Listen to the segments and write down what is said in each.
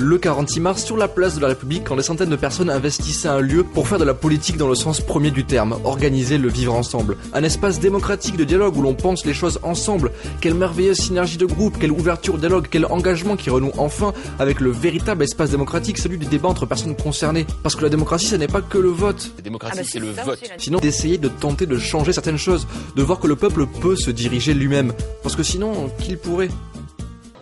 le 46 mars sur la place de la République quand des centaines de personnes investissaient un lieu pour faire de la politique dans le sens premier du terme, organiser le vivre ensemble. Un espace démocratique de dialogue où l'on pense les choses ensemble. Quelle merveilleuse synergie de groupe, quelle ouverture au dialogue, quel engagement qui renoue enfin avec le véritable espace démocratique, celui du débat entre personnes concernées. Parce que la démocratie, ce n'est pas que le vote. La démocratie, c'est le vote. Sinon, d'essayer de tenter de changer certaines choses, de voir que le peuple peut se diriger lui-même. Parce que sinon, qui le pourrait ?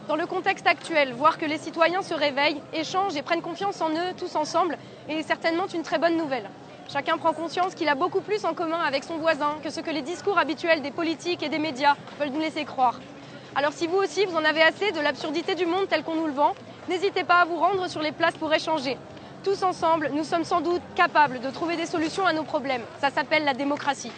Dans le contexte actuel, voir que les citoyens se réveillent, échangent et prennent confiance en eux tous ensemble est certainement une très bonne nouvelle. Chacun prend conscience qu'il a beaucoup plus en commun avec son voisin que ce que les discours habituels des politiques et des médias veulent nous laisser croire. Alors si vous aussi vous en avez assez de l'absurdité du monde tel qu'on nous le vend, n'hésitez pas à vous rendre sur les places pour échanger. Tous ensemble, nous sommes sans doute capables de trouver des solutions à nos problèmes. Ça s'appelle la démocratie.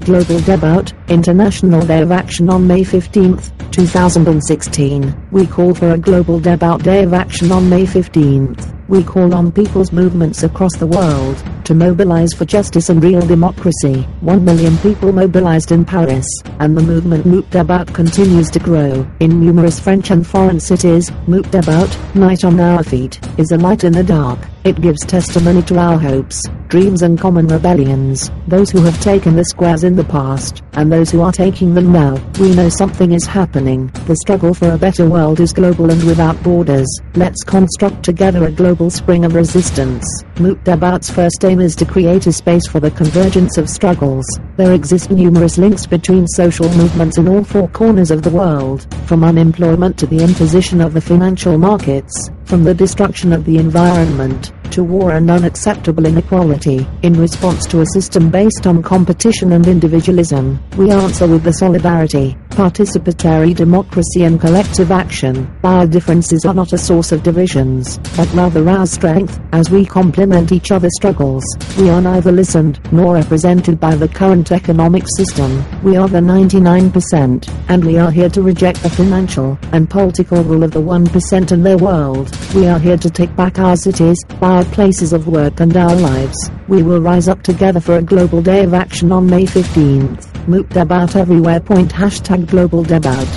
Global Debat, International Day of Action on May 15th, 2016. We call for a Global Debat Day of Action on May 15th. We call on people's movements across the world to mobilize for justice and real democracy. 1 million people mobilized in Paris, and the movement Moot Debat continues to grow. In numerous French and foreign cities, Moot Debat, Night on Our Feet, is a light in the dark. It gives testimony to our hopes, dreams and common rebellions, those who have taken the squares in the past, and those who are taking them now. We know something is happening. The struggle for a better world is global and without borders. Let's construct together a global spring of resistance. Moot Debat's first aim is to create a space for the convergence of struggles. There exist numerous links between social movements in all four corners of the world, from unemployment to the imposition of the financial markets, from the destruction of the environment, to war and unacceptable inequality. In response to a system based on competition and individualism, we answer with the solidarity, participatory democracy and collective action. Our differences are not a source of divisions, but rather our strength. As we complement each other's struggles, we are neither listened nor represented by the current economic system. We are the 99%, and we are here to reject the financial and political rule of the 1% and their world. We are here to take back our cities, our places of work and our lives. We will rise up together for a global day of action on May 15th. Moot Debat everywhere. # Global Debat.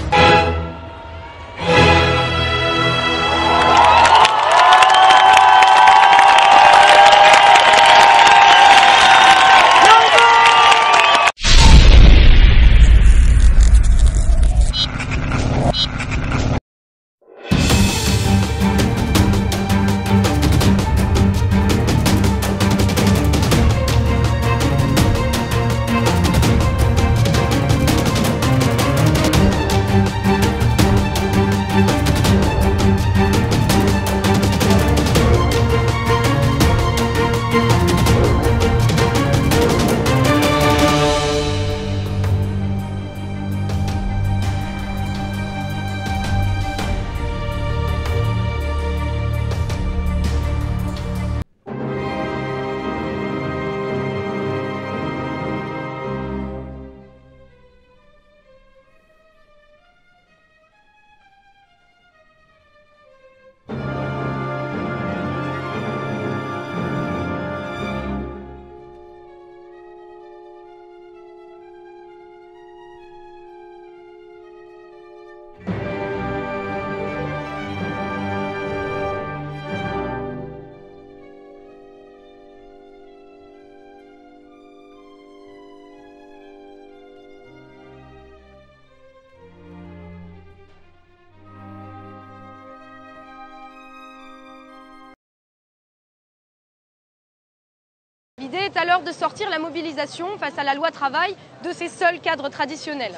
L'idée est alors de sortir la mobilisation face à la loi travail de ses seuls cadres traditionnels.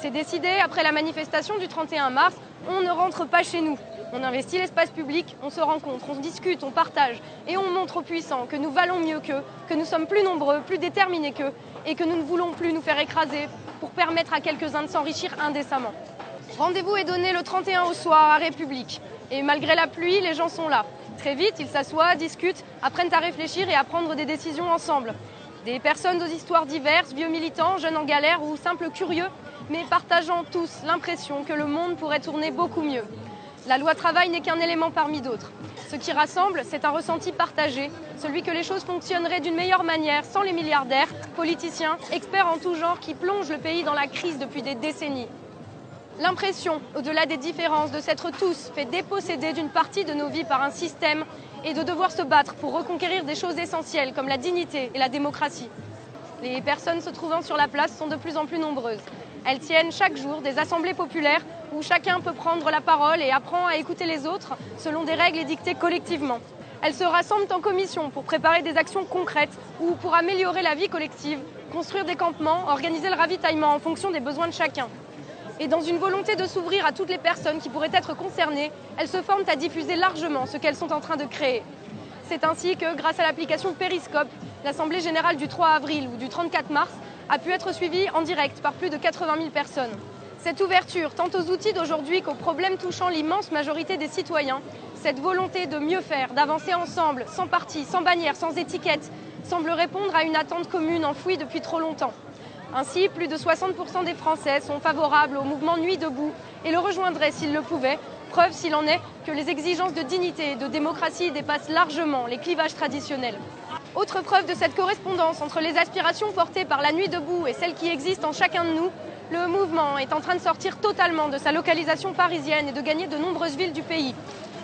C'est décidé après la manifestation du 31 mars, on ne rentre pas chez nous. On investit l'espace public, on se rencontre, on discute, on partage et on montre aux puissants que nous valons mieux qu'eux, que nous sommes plus nombreux, plus déterminés qu'eux et que nous ne voulons plus nous faire écraser pour permettre à quelques-uns de s'enrichir indécemment. Rendez-vous est donné le 31 au soir à République et malgré la pluie, les gens sont là. Très vite, ils s'assoient, discutent, apprennent à réfléchir et à prendre des décisions ensemble. Des personnes aux histoires diverses, vieux militants, jeunes en galère ou simples curieux, mais partageant tous l'impression que le monde pourrait tourner beaucoup mieux. La loi travail n'est qu'un élément parmi d'autres. Ce qui rassemble, c'est un ressenti partagé, celui que les choses fonctionneraient d'une meilleure manière sans les milliardaires, politiciens, experts en tout genre qui plongent le pays dans la crise depuis des décennies. L'impression, au-delà des différences, de s'être tous fait déposséder d'une partie de nos vies par un système et de devoir se battre pour reconquérir des choses essentielles comme la dignité et la démocratie. Les personnes se trouvant sur la place sont de plus en plus nombreuses. Elles tiennent chaque jour des assemblées populaires où chacun peut prendre la parole et apprend à écouter les autres selon des règles édictées collectivement. Elles se rassemblent en commission pour préparer des actions concrètes ou pour améliorer la vie collective, construire des campements, organiser le ravitaillement en fonction des besoins de chacun. Et dans une volonté de s'ouvrir à toutes les personnes qui pourraient être concernées, elles se forment à diffuser largement ce qu'elles sont en train de créer. C'est ainsi que, grâce à l'application Périscope, l'Assemblée générale du 3 avril ou du 34 mars a pu être suivie en direct par plus de 80 000 personnes. Cette ouverture, tant aux outils d'aujourd'hui qu'aux problèmes touchant l'immense majorité des citoyens, cette volonté de mieux faire, d'avancer ensemble, sans parti, sans bannière, sans étiquette, semble répondre à une attente commune enfouie depuis trop longtemps. Ainsi, plus de 60% des Français sont favorables au mouvement Nuit debout et le rejoindraient s'ils le pouvaient, preuve s'il en est que les exigences de dignité et de démocratie dépassent largement les clivages traditionnels. Autre preuve de cette correspondance entre les aspirations portées par la Nuit debout et celles qui existent en chacun de nous, le mouvement est en train de sortir totalement de sa localisation parisienne et de gagner de nombreuses villes du pays.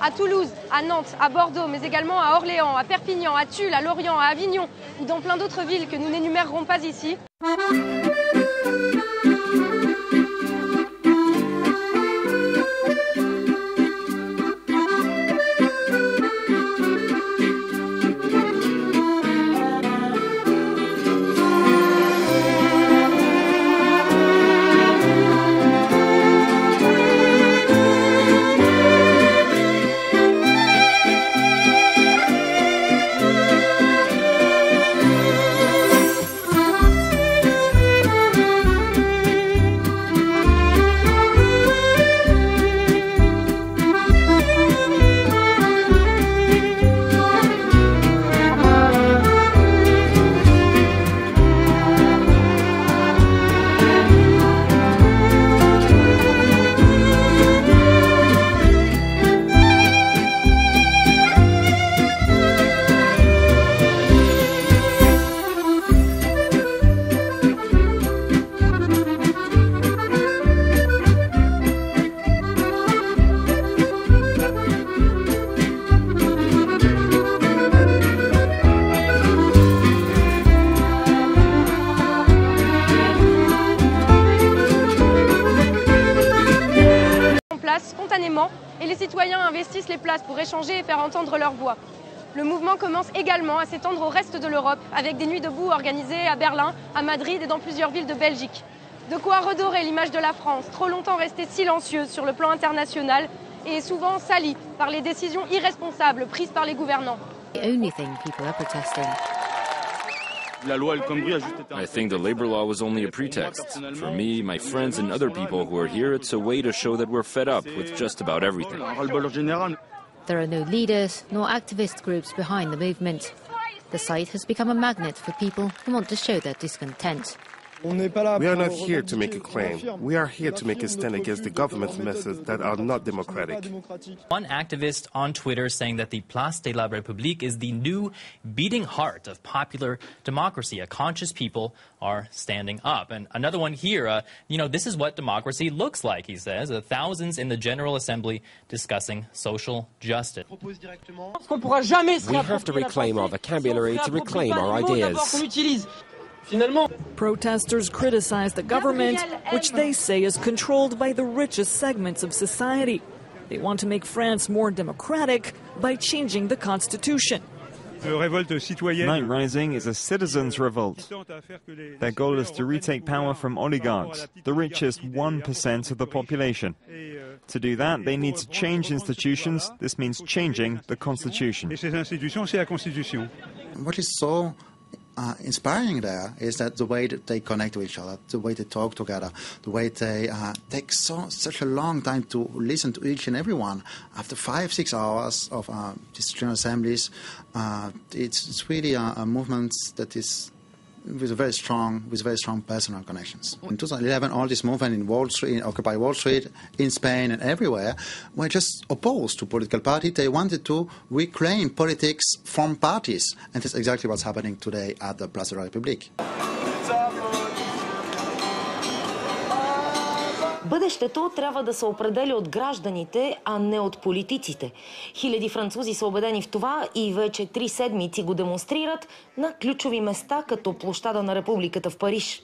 À Toulouse, à Nantes, à Bordeaux, mais également à Orléans, à Perpignan, à Tulle, à Lorient, à Avignon ou dans plein d'autres villes que nous n'énumérerons pas ici. Spontanément, et les citoyens investissent les places pour échanger et faire entendre leur voix. Le mouvement commence également à s'étendre au reste de l'Europe, avec des nuits debout organisées à Berlin, à Madrid et dans plusieurs villes de Belgique. De quoi redorer l'image de la France, trop longtemps restée silencieuse sur le plan international et souvent salie par les décisions irresponsables prises par les gouvernants. I think the labor law was only a pretext. For me, my friends and other people who are here, it's a way to show that we're fed up with just about everything. There are no leaders nor activist groups behind the movement. The site has become a magnet for people who want to show their discontent. We are not here to make a claim. We are here to make a stand against the government's methods that are not democratic. One activist on Twitter saying that the Place de la République is the new beating heart of popular democracy. A conscious people are standing up. And another one here, this is what democracy looks like, he says. Thousands in the General Assembly discussing social justice. We have to reclaim our vocabulary, to reclaim our ideas. Protesters criticize the government, which they say is controlled by the richest segments of society. They want to make France more democratic by changing the constitution. Night Rising is a citizens' revolt. Their goal is to retake power from oligarchs, the richest 1% of the population. To do that, they need to change institutions. This means changing the constitution. What is so inspiring there is that the way that they connect to each other, the way they talk together, the way they take such a long time to listen to each and every one. After 5-6 hours of these general assemblies, it's really a movement that is with very strong personal connections. In 2011, all this movement in Wall Street, Occupy Wall Street, in Spain and everywhere, were just opposed to political parties. They wanted to reclaim politics from parties, and that's exactly what's happening today at the Place de la République. Бъдещето трябва да се определя от гражданите, а не от политиците. Хиляди французи са убедени в това и вече 3 седмици го демонстрират на ключови места, като площада на Републиката в Париж.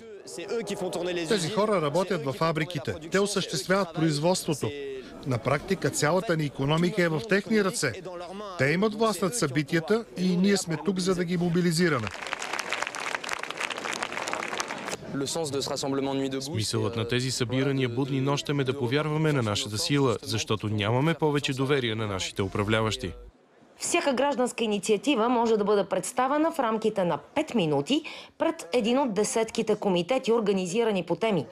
Тези хора работят във фабриките. Те осъществяват производството. На практика цялата ни икономика е в техни ръце. Те имат власт над събитията и ние сме тук, за да ги мобилизираме. Смисълът на тези събирания будни нощем е да повярваме на нашата сила, защото нямаме повече доверие на нашите управляващи. Всяка гражданска инициатива може да бъде представена в рамките на 5 минути пред един от десетките комитети, организирани по теми.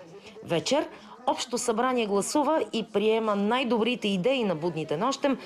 Вечер Общо събрание гласува и приема най-добрите идеи на будните нощем,